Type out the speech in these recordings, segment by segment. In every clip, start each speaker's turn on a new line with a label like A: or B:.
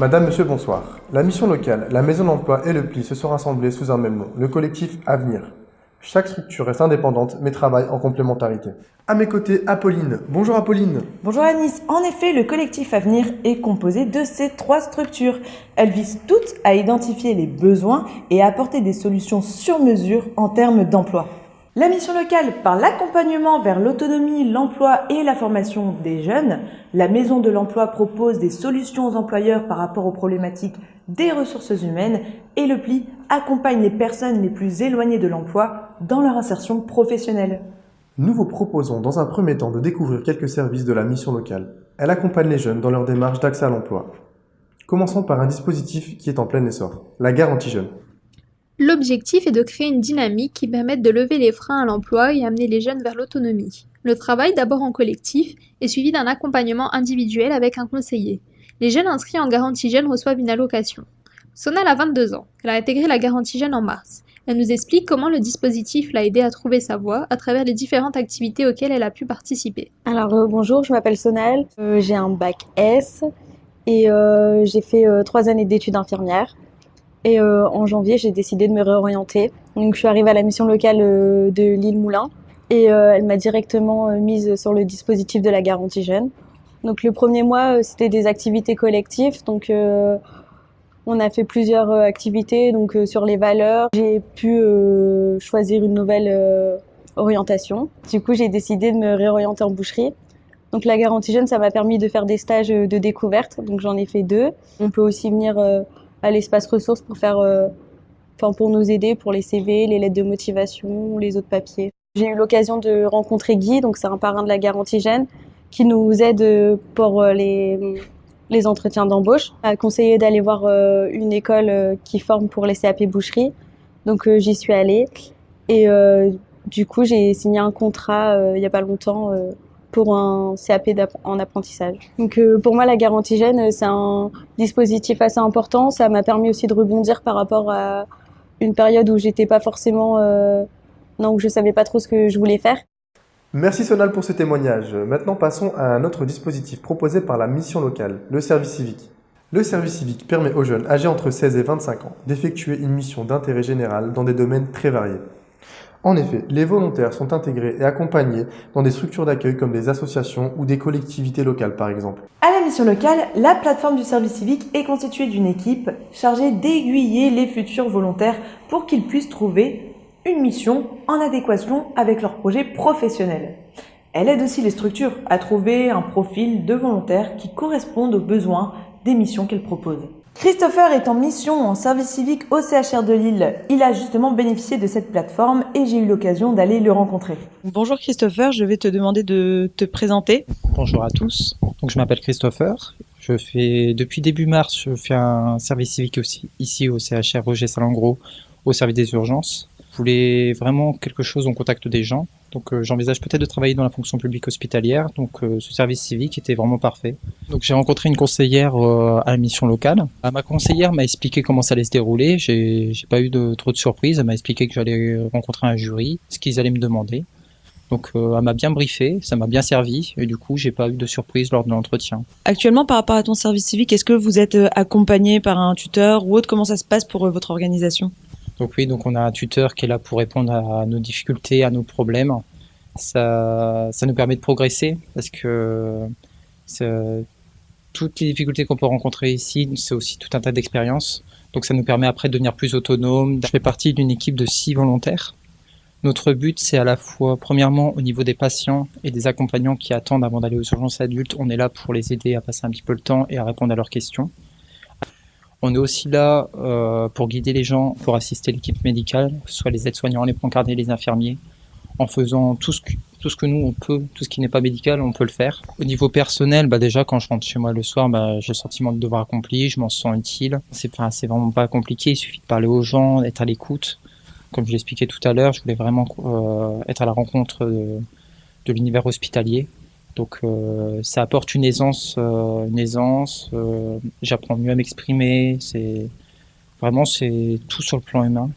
A: Madame, Monsieur, bonsoir. La mission locale, la Maison d'Emploi et le PLI se sont rassemblés sous un même nom, le collectif Avenir. Chaque structure reste indépendante mais travaille en complémentarité. À mes côtés, Apolline. Bonjour Apolline.
B: Bonjour Anis, en effet, le collectif Avenir est composé de ces 3 structures. Elles visent toutes à identifier les besoins et à apporter des solutions sur mesure en termes d'emploi. La mission locale, par l'accompagnement vers l'autonomie, l'emploi et la formation des jeunes, la Maison de l'Emploi propose des solutions aux employeurs par rapport aux problématiques des ressources humaines et le PLI accompagne les personnes les plus éloignées de l'emploi dans leur insertion professionnelle.
A: Nous vous proposons dans un premier temps de découvrir quelques services de la mission locale. Elle accompagne les jeunes dans leur démarche d'accès à l'emploi. Commençons par un dispositif qui est en plein essor, la garantie jeune.
C: L'objectif est de créer une dynamique qui permette de lever les freins à l'emploi et amener les jeunes vers l'autonomie. Le travail, d'abord en collectif, est suivi d'un accompagnement individuel avec un conseiller. Les jeunes inscrits en garantie jeune reçoivent une allocation. Sonal a 22 ans. Elle a intégré la garantie jeune en mars. Elle nous explique comment le dispositif l'a aidée à trouver sa voie à travers les différentes activités auxquelles elle a pu participer.
D: Alors bonjour, je m'appelle Sonal, j'ai un bac S et j'ai fait 3 années d'études infirmières. Et en janvier, j'ai décidé de me réorienter. Donc je suis arrivée à la mission locale de Lille-Moulin et elle m'a directement mise sur le dispositif de la garantie jeune. Donc le premier mois, c'était des activités collectives. Donc on a fait plusieurs activités donc sur les valeurs. J'ai pu choisir une nouvelle orientation. Du coup, j'ai décidé de me réorienter en boucherie. Donc la garantie jeune, ça m'a permis de faire des stages de découverte. Donc j'en ai fait 2. On peut aussi venir à l'espace ressources pour faire, pour nous aider pour les CV, les lettres de motivation, les autres papiers. J'ai eu l'occasion de rencontrer Guy, donc c'est un parrain de la garantie jeune, qui nous aide pour les entretiens d'embauche. Il m'a conseillé d'aller voir une école qui forme pour les CAP boucherie. Donc j'y suis allée et du coup j'ai signé un contrat il n'y a pas longtemps pour un CAP en apprentissage. Donc pour moi, la garantie jeune, c'est un dispositif assez important. Ça m'a permis aussi de rebondir par rapport à une période où j'étais pas forcément, où je savais pas trop ce que je voulais faire.
A: Merci Sonal pour ce témoignage. Maintenant passons à un autre dispositif proposé par la mission locale, le service civique. Le service civique permet aux jeunes âgés entre 16 et 25 ans d'effectuer une mission d'intérêt général dans des domaines très variés. En effet, les volontaires sont intégrés et accompagnés dans des structures d'accueil comme des associations ou des collectivités locales par exemple.
B: À la mission locale, la plateforme du service civique est constituée d'une équipe chargée d'aiguiller les futurs volontaires pour qu'ils puissent trouver une mission en adéquation avec leur projet professionnel. Elle aide aussi les structures à trouver un profil de volontaires qui correspondent aux besoins des missions qu'elles proposent. Christopher est en mission en service civique au CHR de Lille. Il a justement bénéficié de cette plateforme et j'ai eu l'occasion d'aller le rencontrer.
E: Bonjour Christopher, je vais te demander de te présenter.
F: Bonjour à tous, donc je m'appelle Christopher. Depuis début mars, je fais un service civique aussi, ici au CHR Roger Salengro, au service des urgences. Je voulais vraiment quelque chose en contact des gens. Donc j'envisage peut-être de travailler dans la fonction publique hospitalière, donc ce service civique était vraiment parfait. Donc j'ai rencontré une conseillère à la mission locale. Ma conseillère m'a expliqué comment ça allait se dérouler, j'ai pas eu trop de surprises, elle m'a expliqué que j'allais rencontrer un jury, ce qu'ils allaient me demander. Donc elle m'a bien briefé, ça m'a bien servi et du coup j'ai pas eu de surprise lors de l'entretien.
E: Actuellement par rapport à ton service civique, est-ce que vous êtes accompagné par un tuteur ou autre? Comment ça se passe pour votre organisation?
F: Donc oui, donc on a un tuteur qui est là pour répondre à nos difficultés, à nos problèmes. Ça nous permet de progresser parce que toutes les difficultés qu'on peut rencontrer ici, c'est aussi tout un tas d'expériences. Donc ça nous permet après de devenir plus autonome. Je fais partie d'une équipe de 6 volontaires. Notre but, c'est à la fois, premièrement, au niveau des patients et des accompagnants qui attendent avant d'aller aux urgences adultes, on est là pour les aider à passer un petit peu le temps et à répondre à leurs questions. On est aussi là pour guider les gens, pour assister l'équipe médicale, que ce soit les aides-soignants, les brancardiers, les infirmiers, en faisant tout ce que nous on peut, tout ce qui n'est pas médical, on peut le faire. Au niveau personnel, déjà quand je rentre chez moi le soir, j'ai le sentiment de devoir accompli, je m'en sens utile. C'est vraiment pas compliqué, il suffit de parler aux gens, d'être à l'écoute. Comme je l'expliquais tout à l'heure, je voulais vraiment être à la rencontre de l'univers hospitalier. Donc ça apporte une aisance, j'apprends mieux à m'exprimer, c'est tout sur le plan humain.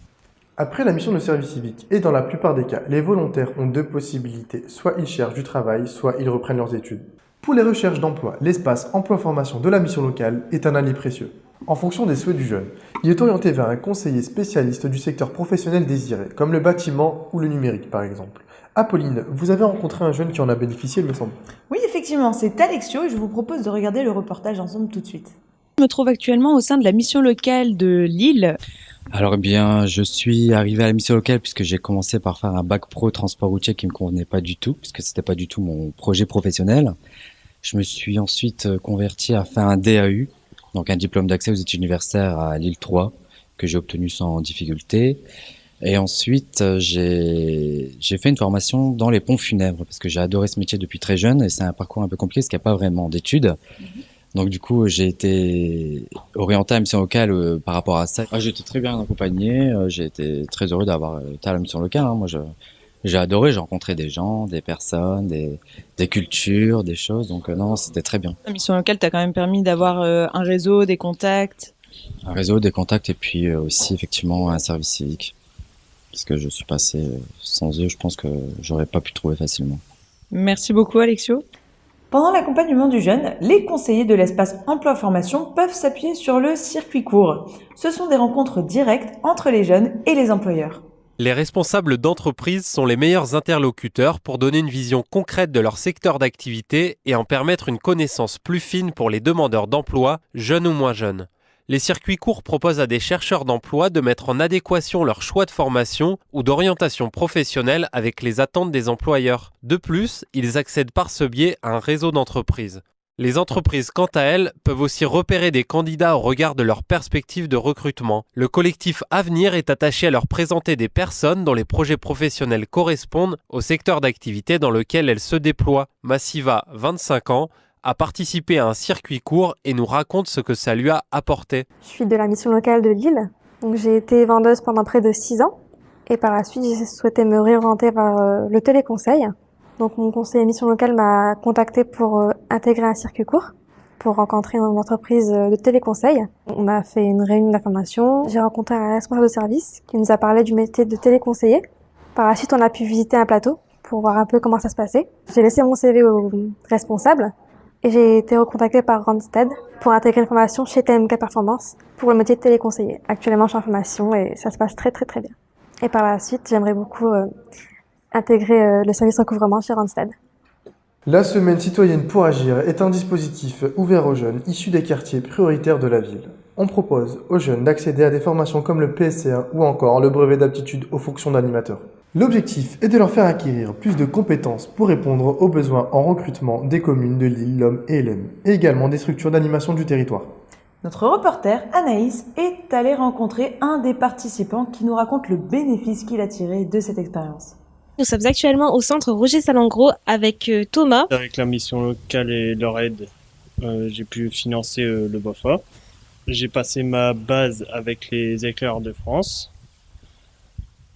A: Après la mission de service civique, et dans la plupart des cas, les volontaires ont 2 possibilités. Soit ils cherchent du travail, soit ils reprennent leurs études. Pour les recherches d'emploi, l'espace emploi-formation de la mission locale est un allié précieux. En fonction des souhaits du jeune, il est orienté vers un conseiller spécialiste du secteur professionnel désiré, comme le bâtiment ou le numérique par exemple. Apolline, vous avez rencontré un jeune qui en a bénéficié, il me semble.
B: Oui, effectivement, c'est Alexio et je vous propose de regarder le reportage ensemble tout de suite.
E: Je me trouve actuellement au sein de la mission locale de Lille.
G: Alors bien, je suis arrivé à la mission locale puisque j'ai commencé par faire un bac pro transport routier qui me convenait pas du tout, puisque c'était pas du tout mon projet professionnel. Je me suis ensuite converti à faire un DAU, donc un diplôme d'accès aux études universitaires à Lille 3, que j'ai obtenu sans difficulté. Et ensuite, j'ai fait une formation dans les pompes funèbres parce que j'ai adoré ce métier depuis très jeune et c'est un parcours un peu compliqué parce qu'il n'y a pas vraiment d'études. Donc du coup, j'ai été orienté à la mission locale par rapport à ça. J'ai été très bien accompagné, j'ai été très heureux d'avoir été à la mission locale. Moi, j'ai adoré, j'ai rencontré des gens, des personnes, des cultures, des choses. Donc non, c'était très bien.
E: La mission locale t'a quand même permis d'avoir un réseau, des contacts.
G: Un réseau, des contacts et puis aussi effectivement un service civique. Parce que je suis passé sans eux, je pense que j'aurais pas pu trouver facilement.
E: Merci beaucoup Alexio.
B: Pendant l'accompagnement du jeune, les conseillers de l'espace emploi-formation peuvent s'appuyer sur le circuit court. Ce sont des rencontres directes entre les jeunes et les employeurs.
H: Les responsables d'entreprise sont les meilleurs interlocuteurs pour donner une vision concrète de leur secteur d'activité et en permettre une connaissance plus fine pour les demandeurs d'emploi, jeunes ou moins jeunes. Les circuits courts proposent à des chercheurs d'emploi de mettre en adéquation leur choix de formation ou d'orientation professionnelle avec les attentes des employeurs. De plus, ils accèdent par ce biais à un réseau d'entreprises. Les entreprises, quant à elles, peuvent aussi repérer des candidats au regard de leurs perspectives de recrutement. Le collectif Avenir est attaché à leur présenter des personnes dont les projets professionnels correspondent au secteur d'activité dans lequel elles se déploient. Massiva, 25 ans, a participé à un circuit court et nous raconte ce que ça lui a apporté.
I: Je suis de la mission locale de Lille, donc j'ai été vendeuse pendant près de 6 ans et par la suite j'ai souhaité me réorienter vers le téléconseil. Donc mon conseiller mission locale m'a contacté pour intégrer un circuit court, pour rencontrer une entreprise de téléconseil. On a fait une réunion d'information, j'ai rencontré un responsable de service qui nous a parlé du métier de téléconseiller. Par la suite on a pu visiter un plateau pour voir un peu comment ça se passait. J'ai laissé mon CV au responsable. Et j'ai été recontactée par Randstad pour intégrer une formation chez TMK Performance pour le métier de téléconseiller. Actuellement, je suis en formation et ça se passe très très très bien. Et par la suite, j'aimerais beaucoup intégrer le service recouvrement chez Randstad.
A: La Semaine citoyenne pour agir est un dispositif ouvert aux jeunes issus des quartiers prioritaires de la ville. On propose aux jeunes d'accéder à des formations comme le PSC1 ou encore le brevet d'aptitude aux fonctions d'animateur. L'objectif est de leur faire acquérir plus de compétences pour répondre aux besoins en recrutement des communes de Lille, Lomme et Hélène, et également des structures d'animation du territoire.
B: Notre reporter Anaïs est allée rencontrer un des participants qui nous raconte le bénéfice qu'il a tiré de cette expérience.
J: Nous sommes actuellement au centre Roger Salengro avec Thomas.
K: Avec la mission locale et leur aide, j'ai pu financer le BOFA. J'ai passé ma base avec les éclaireurs de France.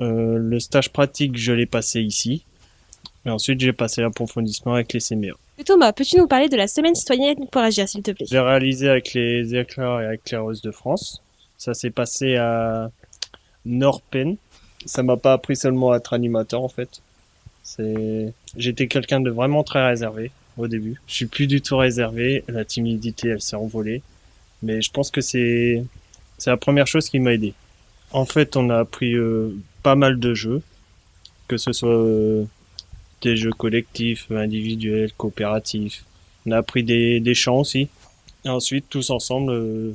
K: Le stage pratique, je l'ai passé ici. Et ensuite, j'ai passé l'approfondissement avec les CMEA.
J: Thomas, peux-tu nous parler de la semaine citoyenne pour agir, s'il te plaît?
K: J'ai réalisé avec les éclaireurs et éclaireuses de France. Ça s'est passé à Nord-Pen. Ça m'a pas appris seulement à être animateur, en fait. J'étais quelqu'un de vraiment très réservé au début. Je suis plus du tout réservé. La timidité, elle s'est envolée. Mais je pense que c'est la première chose qui m'a aidé. En fait, on a appris pas mal de jeux, que ce soit des jeux collectifs, individuels, coopératifs. On a appris des chants aussi. Et ensuite, tous ensemble,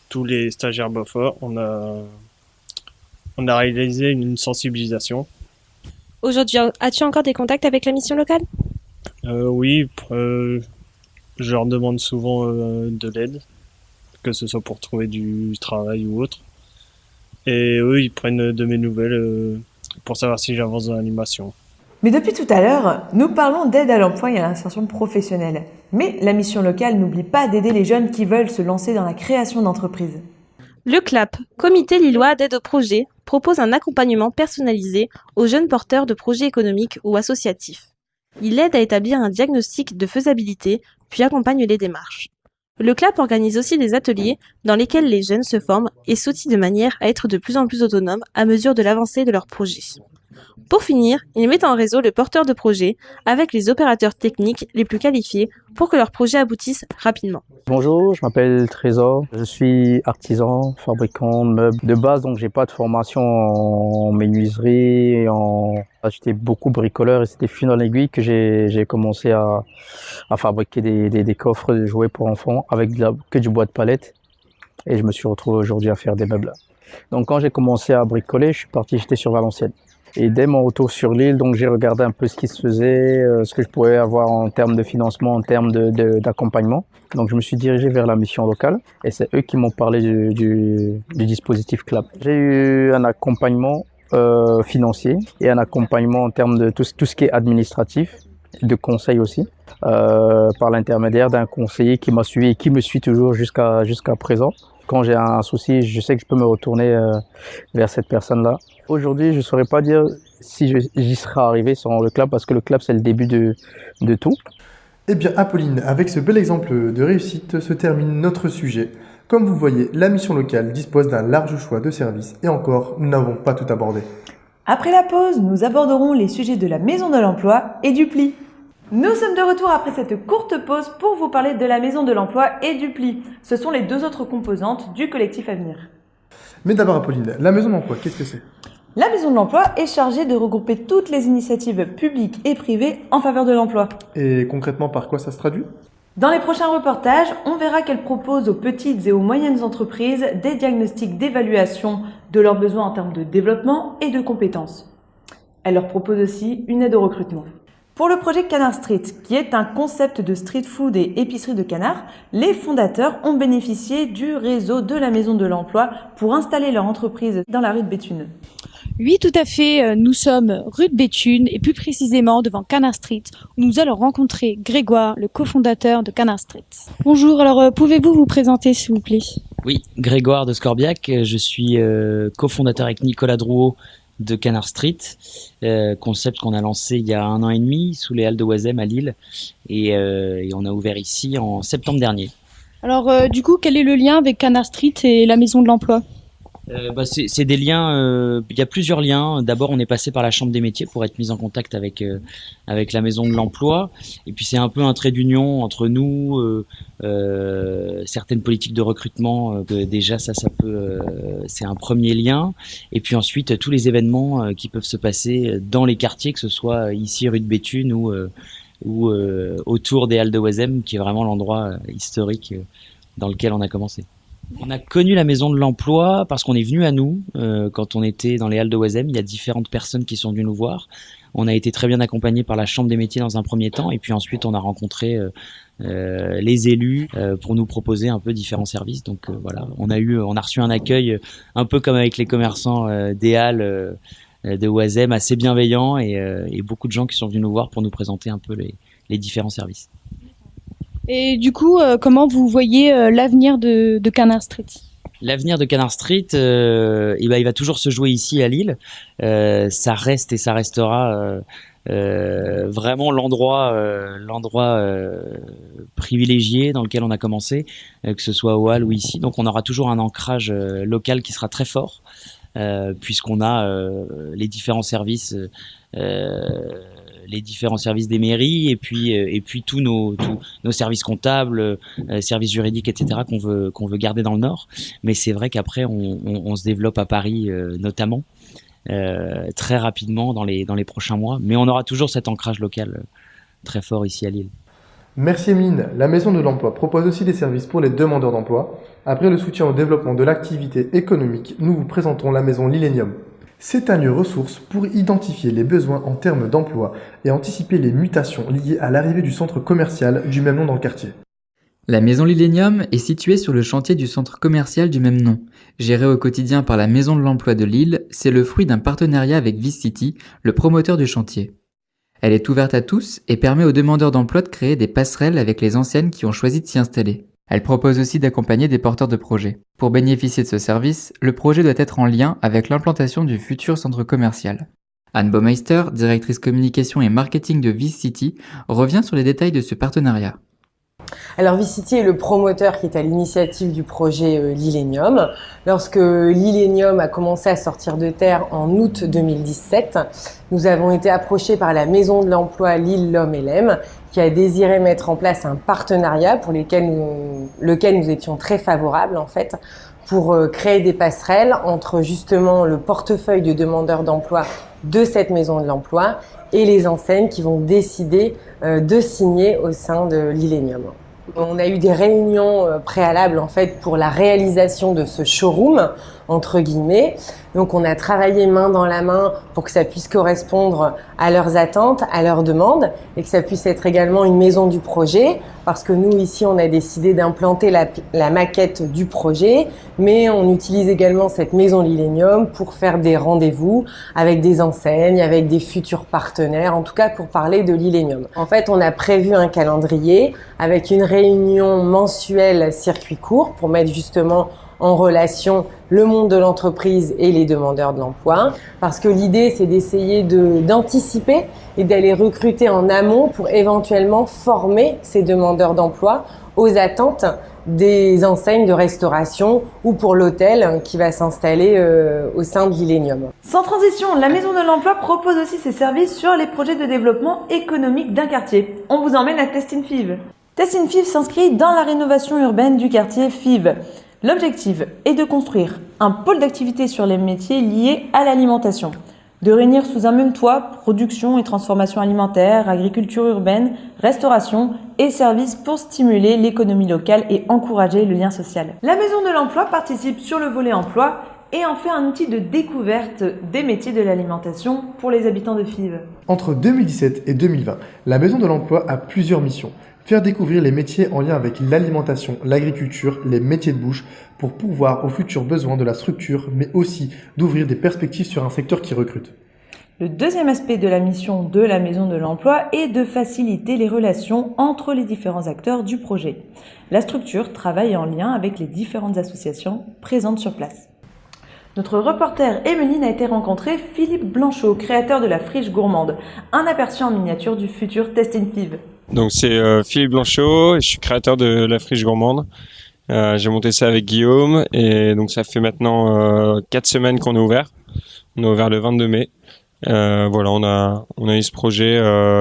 K: tous les stagiaires BOFA, on a réalisé une sensibilisation.
J: Aujourd'hui, as-tu encore des contacts avec la mission locale?
K: Oui, je leur demande souvent de l'aide, que ce soit pour trouver du travail ou autre. Et eux, ils prennent de mes nouvelles pour savoir si j'avance dans l'animation.
B: Mais depuis tout à l'heure, nous parlons d'aide à l'emploi et à l'insertion professionnelle. Mais la mission locale n'oublie pas d'aider les jeunes qui veulent se lancer dans la création d'entreprises.
J: Le CLAP, Comité Lillois d'aide au projet, propose un accompagnement personnalisé aux jeunes porteurs de projets économiques ou associatifs. Il aide à établir un diagnostic de faisabilité, puis accompagne les démarches. Le CLAP organise aussi des ateliers dans lesquels les jeunes se forment et s'outillent de manière à être de plus en plus autonomes à mesure de l'avancée de leur projet. Pour finir, ils mettent en réseau le porteur de projet avec les opérateurs techniques les plus qualifiés pour que leur projet aboutisse rapidement.
L: Bonjour, je m'appelle Trésor, je suis artisan, fabricant de meubles. De base, donc j'ai pas de formation en menuiserie, j'étais beaucoup bricoleur et c'était fil en aiguille que j'ai commencé à fabriquer des coffres de jouets pour enfants avec que du bois de palette et je me suis retrouvé aujourd'hui à faire des meubles. Donc quand j'ai commencé à bricoler, j'étais sur Valenciennes. Et dès mon retour sur l'île, donc j'ai regardé un peu ce qui se faisait, ce que je pouvais avoir en termes de financement, en termes d'accompagnement. Donc je me suis dirigé vers la mission locale et c'est eux qui m'ont parlé du dispositif CLAP. J'ai eu un accompagnement financier et un accompagnement en termes de tout ce qui est administratif, de conseil aussi, par l'intermédiaire d'un conseiller qui m'a suivi et qui me suit toujours jusqu'à présent. Quand j'ai un souci, je sais que je peux me retourner vers cette personne-là. Aujourd'hui, je ne saurais pas dire si j'y serais arrivé sans le CLAP, parce que le CLAP, c'est le début de tout.
A: Eh bien, Apolline, avec ce bel exemple de réussite se termine notre sujet. Comme vous voyez, la mission locale dispose d'un large choix de services et encore, nous n'avons pas tout abordé.
B: Après la pause, nous aborderons les sujets de la Maison de l'Emploi et du PLI. Nous sommes de retour après cette courte pause pour vous parler de la Maison de l'Emploi et du PLI. Ce sont les deux autres composantes du collectif Avenir.
A: Mais d'abord, Apolline, la Maison de l'Emploi, qu'est-ce que c'est ?
B: La Maison de l'Emploi est chargée de regrouper toutes les initiatives publiques et privées en faveur de l'emploi.
A: Et concrètement, par quoi ça se traduit ?
B: Dans les prochains reportages, on verra qu'elle propose aux petites et aux moyennes entreprises des diagnostics d'évaluation de leurs besoins en termes de développement et de compétences. Elle leur propose aussi une aide au recrutement. Pour le projet Canard Street, qui est un concept de street food et épicerie de canard, les fondateurs ont bénéficié du réseau de la Maison de l'Emploi pour installer leur entreprise dans la rue de Béthune.
M: Oui, tout à fait. Nous sommes rue de Béthune et plus précisément devant Canard Street où nous allons rencontrer Grégoire, le cofondateur de Canard Street. Bonjour, alors pouvez-vous vous présenter s'il vous plaît ?
N: Oui, Grégoire de Scorbiac, je suis cofondateur avec Nicolas Drouot de Canard Street, concept qu'on a lancé il y a 1 an et demi sous les Halles de Oisem à Lille et on a ouvert ici en septembre dernier.
M: Alors du coup, quel est le lien avec Canard Street et la Maison de l'Emploi ?
N: C'est des liens, il y a plusieurs liens. D'abord, on est passé par la Chambre des métiers pour être mis en contact avec la Maison de l'Emploi. Et puis, c'est un peu un trait d'union entre nous, certaines politiques de recrutement. Déjà, ça peut, c'est un premier lien. Et puis ensuite, tous les événements qui peuvent se passer dans les quartiers, que ce soit ici, rue de Béthune ou autour des Halles de Oisem, qui est vraiment l'endroit historique dans lequel on a commencé. On a connu la Maison de l'Emploi parce qu'on est venu à nous quand on était dans les Halles de Oisem. Il y a différentes personnes qui sont venues nous voir. On a été très bien accompagnés par la Chambre des métiers dans un premier temps et puis ensuite on a rencontré les élus pour nous proposer un peu différents services. Donc voilà, on a reçu un accueil un peu comme avec les commerçants des Halles de Oisem, assez bienveillant et beaucoup de gens qui sont venus nous voir pour nous présenter un peu les différents services.
M: Et du coup, comment vous voyez l'avenir de Canard Street ?
N: L'avenir de Canard Street, il va toujours se jouer ici à Lille. Ça reste et ça restera vraiment l'endroit privilégié dans lequel on a commencé, que ce soit au Halles ou ici. Donc on aura toujours un ancrage local qui sera très fort, puisqu'on a les différents services des mairies et puis tous nos services comptables, services juridiques, etc. qu'on veut garder dans le Nord. Mais c'est vrai qu'après on se développe à Paris notamment très rapidement dans les prochains mois. Mais on aura toujours cet ancrage local très fort ici à Lille.
A: Merci Emeline. La Maison de l'Emploi propose aussi des services pour les demandeurs d'emploi. Après le soutien au développement de l'activité économique, nous vous présentons la Maison Lillénium. C'est un lieu ressource pour identifier les besoins en termes d'emploi et anticiper les mutations liées à l'arrivée du centre commercial du même nom dans le quartier.
O: La Maison Lillénium est située sur le chantier du centre commercial du même nom. Géré au quotidien par la Maison de l'Emploi de Lille, c'est le fruit d'un partenariat avec VisCity, le promoteur du chantier. Elle est ouverte à tous et permet aux demandeurs d'emploi de créer des passerelles avec les anciennes qui ont choisi de s'y installer. Elle propose aussi d'accompagner des porteurs de projets. Pour bénéficier de ce service, le projet doit être en lien avec l'implantation du futur centre commercial. Anne Baumeister, directrice communication et marketing de VisCity, revient sur les détails de ce partenariat.
P: Alors V-City est le promoteur qui est à l'initiative du projet Lillenium. Lorsque Lillenium a commencé à sortir de terre en août 2017, nous avons été approchés par la Maison de l'Emploi Lille l'Homme et l'Aime qui a désiré mettre en place un partenariat pour lequel nous étions très favorables en fait, pour créer des passerelles entre justement le portefeuille de demandeurs d'emploi de cette Maison de l'Emploi et les enseignes qui vont décider de signer au sein de Lillenium. On a eu des réunions préalables en fait pour la réalisation de ce showroom entre guillemets. Donc on a travaillé main dans la main pour que ça puisse correspondre à leurs attentes, à leurs demandes et que ça puisse être également une maison du projet parce que nous ici on a décidé d'implanter la maquette du projet mais on utilise également cette maison Lillenium pour faire des rendez-vous avec des enseignes, avec des futurs partenaires, en tout cas pour parler de Lillenium. En fait on a prévu un calendrier avec une réunion mensuelle circuit court pour mettre justement en relation le monde de l'entreprise et les demandeurs de l'emploi. Parce que l'idée, c'est d'essayer d'anticiper et d'aller recruter en amont pour éventuellement former ces demandeurs d'emploi aux attentes des enseignes de restauration ou pour l'hôtel qui va s'installer au sein de Lillenium.
B: Sans transition, la Maison de l'Emploi propose aussi ses services sur les projets de développement économique d'un quartier. On vous emmène à Tessin-Fives. Tessin-Fives s'inscrit dans la rénovation urbaine du quartier Fives. L'objectif est de construire un pôle d'activité sur les métiers liés à l'alimentation, de réunir sous un même toit production et transformation alimentaire, agriculture urbaine, restauration et services pour stimuler l'économie locale et encourager le lien social. La Maison de l'Emploi participe sur le volet emploi et en fait un outil de découverte des métiers de l'alimentation pour les habitants de Fives.
A: Entre 2017 et 2020, la Maison de l'Emploi a plusieurs missions. Faire découvrir les métiers en lien avec l'alimentation, l'agriculture, les métiers de bouche pour pourvoir aux futurs besoins de la structure, mais aussi d'ouvrir des perspectives sur un secteur qui recrute.
B: Le deuxième aspect de la mission de la Maison de l'Emploi est de faciliter les relations entre les différents acteurs du projet. La structure travaille en lien avec les différentes associations présentes sur place. Notre reporter Emeline a été rencontrer Philippe Blanchot, créateur de la Friche Gourmande, un aperçu en miniature du futur Tessin-Fives.
Q: Donc c'est Philippe Blanchot et je suis créateur de la Friche Gourmande. J'ai monté ça avec Guillaume et donc ça fait maintenant 4 semaines qu'on est ouvert. On est ouvert le 22 mai. Voilà, on a eu ce projet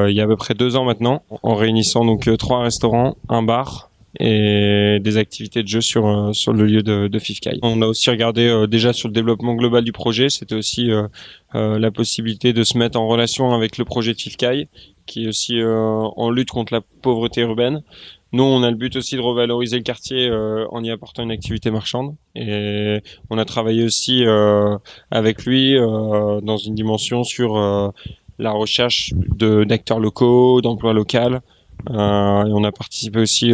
Q: il y a à peu près 2 ans maintenant, en réunissant donc 3 restaurants, un bar et des activités de jeu sur le lieu de Fifkai. On a aussi regardé déjà sur le développement global du projet, c'était aussi la possibilité de se mettre en relation avec le projet de Fifkai, qui est aussi en lutte contre la pauvreté urbaine. Nous, on a le but aussi de revaloriser le quartier en y apportant une activité marchande. Et on a travaillé aussi avec lui dans une dimension sur la recherche d'acteurs locaux, d'emplois locaux. Et on a participé aussi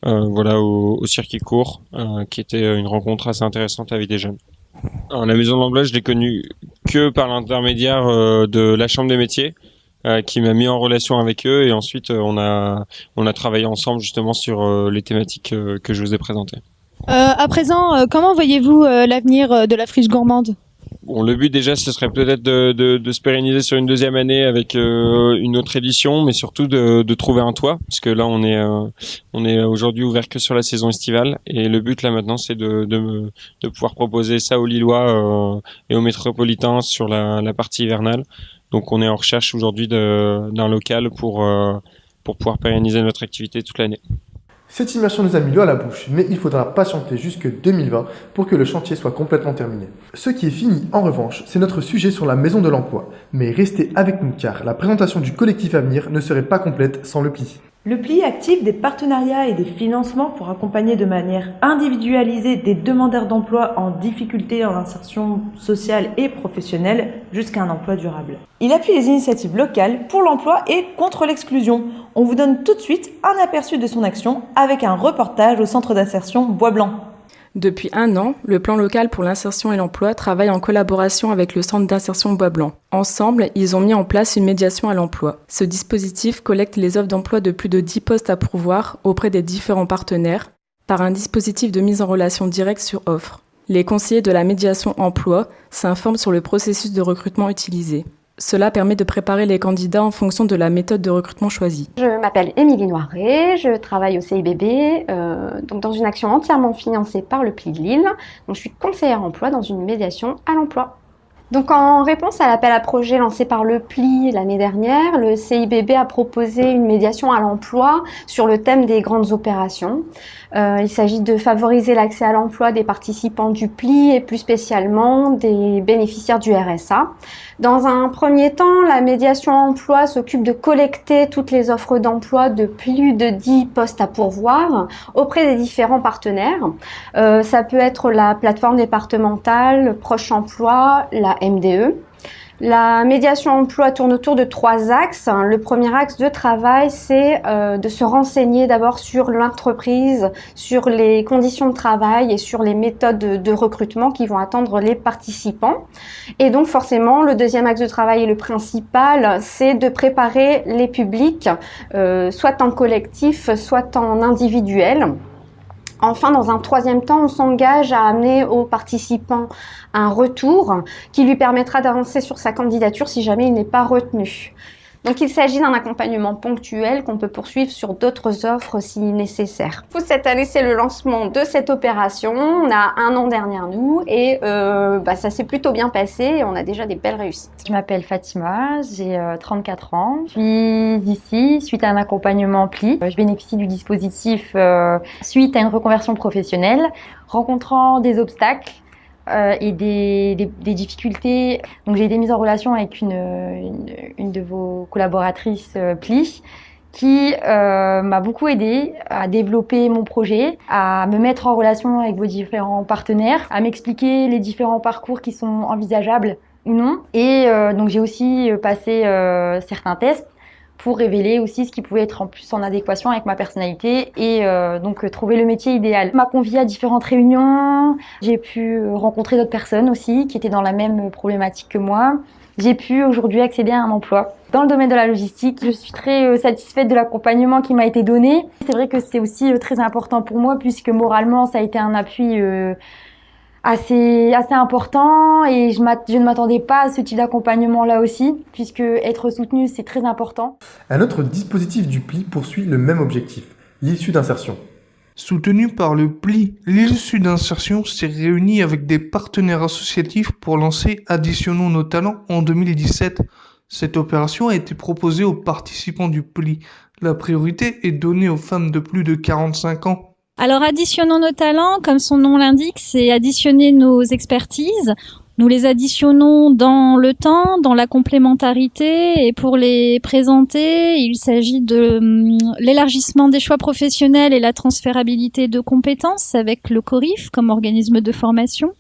Q: voilà, au circuit court, qui était une rencontre assez intéressante avec des jeunes. Alors, la Maison de l'Emploi, je l'ai connue que par l'intermédiaire de la Chambre des métiers, qui m'a mis en relation avec eux, et ensuite on a travaillé ensemble justement sur les thématiques que je vous ai présentées.
M: À présent, comment voyez-vous l'avenir de la Friche Gourmande ?
Q: Bon, le but déjà, ce serait peut-être de se pérenniser sur une 2e année avec une autre édition, mais surtout de trouver un toit, parce que là on est aujourd'hui ouvert que sur la saison estivale, et le but là maintenant c'est de pouvoir proposer ça aux Lillois et aux métropolitains sur la partie hivernale. Donc on est en recherche aujourd'hui d'un local pour pouvoir pérenniser notre activité toute l'année.
A: Cette immersion nous a mis l'eau à la bouche, mais il faudra patienter jusque 2020 pour que le chantier soit complètement terminé. Ce qui est fini, en revanche, c'est notre sujet sur la Maison de l'Emploi. Mais restez avec nous car la présentation du collectif Avenir ne serait pas complète sans le pli.
B: Le pli active des partenariats et des financements pour accompagner de manière individualisée des demandeurs d'emploi en difficulté en insertion sociale et professionnelle jusqu'à un emploi durable. Il appuie les initiatives locales pour l'emploi et contre l'exclusion. On vous donne tout de suite un aperçu de son action avec un reportage au centre d'insertion Bois-Blanc.
R: Depuis 1 an, le plan local pour l'insertion et l'emploi travaille en collaboration avec le centre d'insertion Bois-Blanc. Ensemble, ils ont mis en place une médiation à l'emploi. Ce dispositif collecte les offres d'emploi de plus de 10 postes à pourvoir auprès des différents partenaires par un dispositif de mise en relation directe sur offre. Les conseillers de la médiation emploi s'informent sur le processus de recrutement utilisé. Cela permet de préparer les candidats en fonction de la méthode de recrutement choisie.
S: Je m'appelle Émilie Noiret, je travaille au CIBB, donc dans une action entièrement financée par le PLI de Lille. Donc je suis conseillère emploi dans une médiation à l'emploi. Donc en réponse à l'appel à projet lancé par le PLI l'année dernière, le CIBB a proposé une médiation à l'emploi sur le thème des grandes opérations. Il s'agit de favoriser l'accès à l'emploi des participants du PLI et plus spécialement des bénéficiaires du RSA. Dans un premier temps, la médiation emploi s'occupe de collecter toutes les offres d'emploi de plus de 10 postes à pourvoir auprès des différents partenaires. Ça peut être la plateforme départementale Proche Emploi, la MDE. La médiation emploi tourne autour de 3 axes. Le premier axe de travail, c'est de se renseigner d'abord sur l'entreprise, sur les conditions de travail et sur les méthodes de recrutement qui vont attendre les participants. Et donc forcément, le deuxième axe de travail et le principal, c'est de préparer les publics, soit en collectif, soit en individuel. Enfin, dans un troisième temps, on s'engage à amener aux participants un retour qui lui permettra d'avancer sur sa candidature si jamais il n'est pas retenu. Donc il s'agit d'un accompagnement ponctuel qu'on peut poursuivre sur d'autres offres si nécessaire. Cette année, c'est le lancement de cette opération. On a 1 an derrière nous et ça s'est plutôt bien passé et on a déjà des belles réussites.
T: Je m'appelle Fatima, j'ai 34 ans. Je suis ici suite à un accompagnement PLI. Je bénéficie du dispositif suite à une reconversion professionnelle, rencontrant des obstacles et des difficultés. Donc j'ai été mise en relation avec une de vos collaboratrices PLI qui m'a beaucoup aidée à développer mon projet, à me mettre en relation avec vos différents partenaires, à m'expliquer les différents parcours qui sont envisageables ou non. Et donc j'ai aussi passé certains tests pour révéler aussi ce qui pouvait être en plus en adéquation avec ma personnalité et donc trouver le métier idéal. On m'a conviée à différentes réunions, j'ai pu rencontrer d'autres personnes aussi qui étaient dans la même problématique que moi. J'ai pu aujourd'hui accéder à un emploi dans le domaine de la logistique. Je suis très satisfaite de l'accompagnement qui m'a été donné. C'est vrai que c'est aussi très important pour moi puisque moralement ça a été un appui assez important et je ne m'attendais pas à ce type d'accompagnement là aussi puisque être soutenu c'est très important.
A: Un autre dispositif du PLI poursuit le même objectif, l'île Sud Insertion.
U: Soutenu par le PLI, l'île Sud Insertion s'est réunie avec des partenaires associatifs pour lancer Additionnons nos talents en 2017. Cette opération a été proposée aux participants du PLI. La priorité est donnée aux femmes de plus de 45 ans.
M: Alors, additionnons nos talents, comme son nom l'indique, c'est additionner nos expertises. Nous les additionnons dans le temps, dans la complémentarité, et pour les présenter, il s'agit de l'élargissement des choix professionnels et la transférabilité de compétences avec le CORIF comme organisme de formation.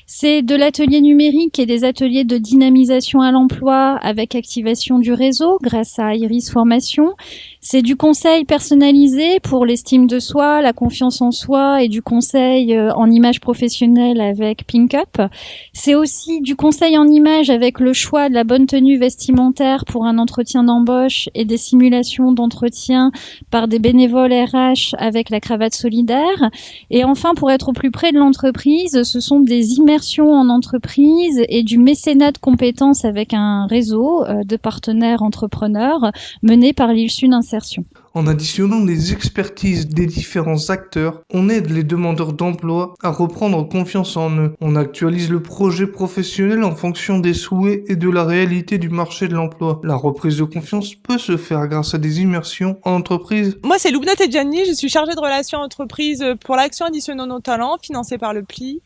M: C'est de l'atelier numérique et des ateliers de dynamisation à l'emploi avec activation du réseau grâce à Iris Formation. C'est du conseil personnalisé pour l'estime de soi, la confiance en soi et du conseil en image professionnelle avec Pink Up. C'est aussi du conseil en image avec le choix de la bonne tenue vestimentaire pour un entretien d'embauche et des simulations d'entretien par des bénévoles RH avec la cravate solidaire. Et enfin, pour être au plus près de l'entreprise, ce sont des immersions en entreprise et du mécénat de compétences avec un réseau de partenaires entrepreneurs mené par l'île Sud Insertion.
U: En additionnant les expertises des différents acteurs, on aide les demandeurs d'emploi à reprendre confiance en eux. On actualise le projet professionnel en fonction des souhaits et de la réalité du marché de l'emploi. La reprise de confiance peut se faire grâce à des immersions en entreprise.
V: Moi, c'est Loubna Tedjani, je suis chargée de relations entreprises pour l'action Additionnons nos talents, financée par le PLI,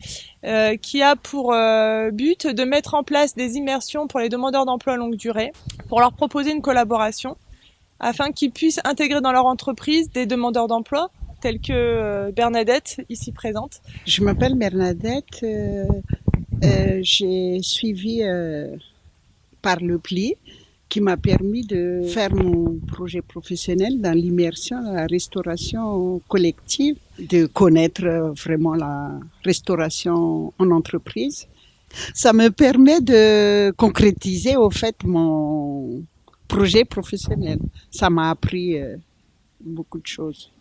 V: qui a pour but de mettre en place des immersions pour les demandeurs d'emploi à longue durée, pour leur proposer une collaboration, afin qu'ils puissent intégrer dans leur entreprise des demandeurs d'emploi, tels que Bernadette, ici présente.
W: Je m'appelle Bernadette, j'ai suivi par le PLI, qui m'a permis de faire mon projet professionnel dans l'immersion, la restauration collective, de connaître vraiment la restauration en entreprise. Ça me permet de concrétiser au fait mon projet professionnel. Ça m'a appris beaucoup de choses.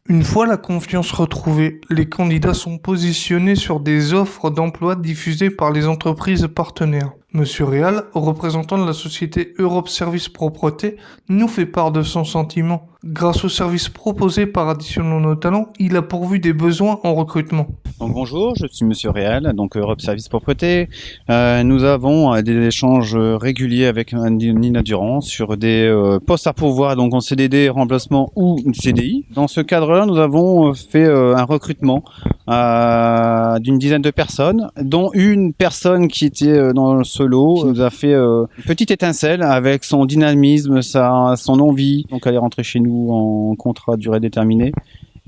U: Une fois la confiance retrouvée, les candidats sont positionnés sur des offres d'emploi diffusées par les entreprises partenaires. Monsieur Réal, représentant de la société Europe Service Propreté, nous fait part de son sentiment. Grâce aux services proposés par Additionnons nos talents, il a pourvu des besoins en recrutement.
C: Donc bonjour, je suis Monsieur Réal, donc Europe Service Propreté. Nous avons des échanges réguliers avec Nina Durand sur des postes à pourvoir, donc en CDD, remplacement ou CDI. Dans ce cadre-là, nous avons fait un recrutement d'une dizaine de personnes, dont une personne qui était dans ce lot nous a fait une petite étincelle avec son dynamisme, son envie. Donc elle est rentrée chez nous en contrat durée déterminée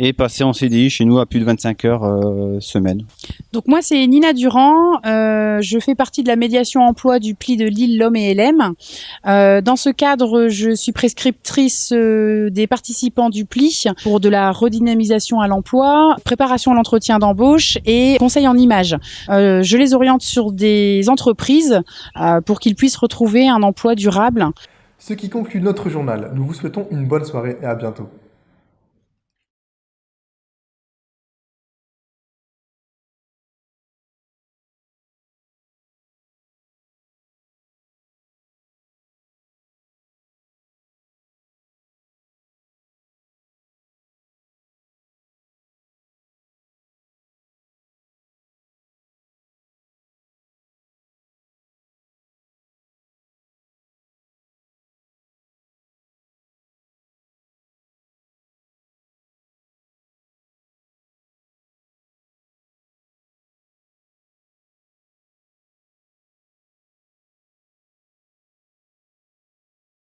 C: et passer en CDI chez nous à plus de 25 heures semaine.
D: Donc moi c'est Nina Durand, je fais partie de la médiation emploi du pli de Lille, l'Homme et LM. Dans ce cadre, je suis prescriptrice des participants du pli pour de la redynamisation à l'emploi, préparation à l'entretien d'embauche et conseil en images. Je les oriente sur des entreprises pour qu'ils puissent retrouver un emploi durable.
A: Ce qui conclut notre journal. Nous vous souhaitons une bonne soirée et à bientôt.